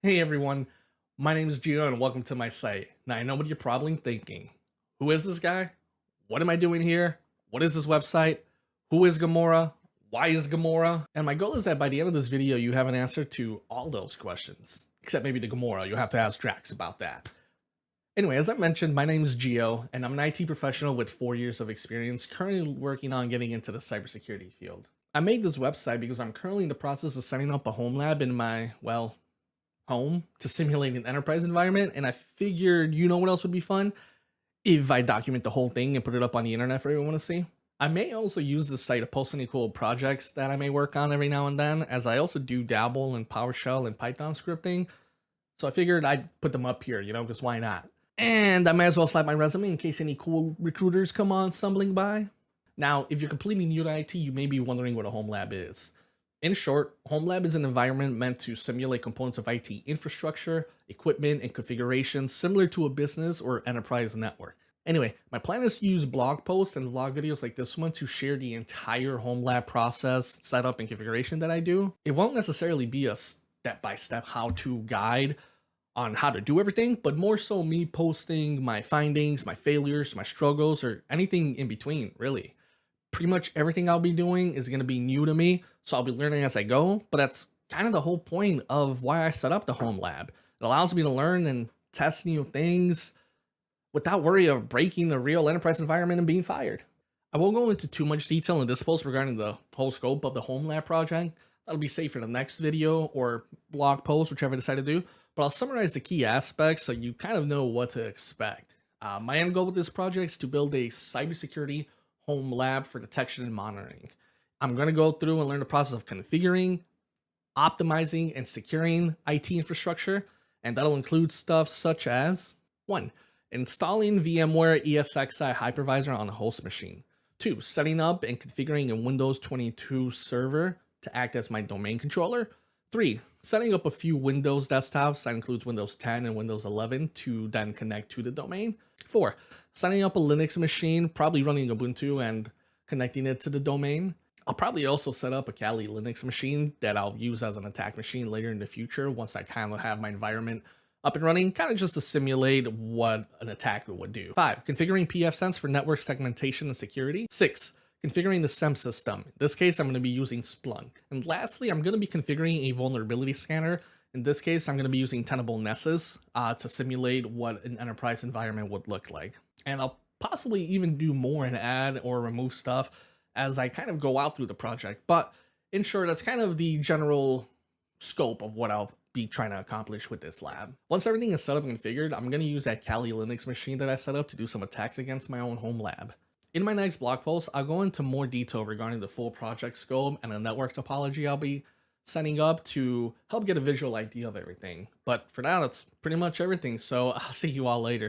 Hey everyone, my name is Gio and welcome to my site. Now I know what you're probably thinking. Who is this guy? What am I doing here? What is this website? Who is Gamora? Why is Gamora? And my goal is that by the end of this video you have an answer to all those questions. Except maybe the Gamora, you'll have to ask Drax about that. Anyway, as I mentioned, my name is Gio and I'm an IT professional with 4 years of experience currently working on getting into the cybersecurity field. I made this website because I'm currently in the process of setting up a home lab in my, well, home to simulate an enterprise environment, and I figured, you know what else would be fun? If I document the whole thing and put it up on the internet for everyone to see. I may also use this site to post any cool projects that I may work on every now and then, as I also do dabble in PowerShell and Python scripting, so I figured I'd put them up here, because why not? And I may as well slap my resume in case any cool recruiters come on stumbling by. Now, if you're completely new to IT, you may be wondering what a home lab is. In short, home lab is an environment meant to simulate components of IT infrastructure, equipment, and configurations similar to a business or enterprise network. Anyway, my plan is to use blog posts and vlog videos like this one to share the entire home lab process, setup, and configuration that I do. It won't necessarily be a step-by-step how-to guide on how to do everything, but more so me posting my findings, my failures, my struggles, or anything in between, really. Pretty much everything I'll be doing is going to be new to me, so I'll be learning as I go, but that's kind of the whole point of why I set up the home lab. It allows me to learn and test new things without worry of breaking the real enterprise environment and being fired. I won't go into too much detail in this post regarding the whole scope of the home lab project. That'll be saved for the next video or blog post, whichever I decide to do, but I'll summarize the key aspects so you kind of know what to expect. My end goal with this project is to build a cybersecurity home lab for detection and monitoring. I'm going to go through and learn the process of configuring, optimizing, and securing IT infrastructure, and that'll include stuff such as 1. Installing VMware ESXi hypervisor on a host machine. 2. Setting up and configuring a Windows 22 server to act as my domain controller. 3. Setting up a few Windows desktops, that includes Windows 10 and Windows 11, to then connect to the domain. 4. Setting up a Linux machine, probably running Ubuntu and connecting it to the domain. I'll probably also set up a Kali Linux machine that I'll use as an attack machine later in the future once I kind of have my environment up and running, kind of just to simulate what an attacker would do. 5. Configuring pfSense for network segmentation and security. 6. Configuring the SIEM system. In this case, I'm going to be using Splunk. And lastly, I'm going to be configuring a vulnerability scanner. In this case, I'm going to be using Tenable Nessus to simulate what an enterprise environment would look like. And I'll possibly even do more and add or remove stuff as I kind of go out through the project. But in short, that's kind of the general scope of what I'll be trying to accomplish with this lab. Once everything is set up and configured, I'm going to use that Kali Linux machine that I set up to do some attacks against my own home lab. In my next blog post, I'll go into more detail regarding the full project scope and the network topology I'll be setting up to help get a visual idea of everything. But for now, that's pretty much everything, so I'll see you all later.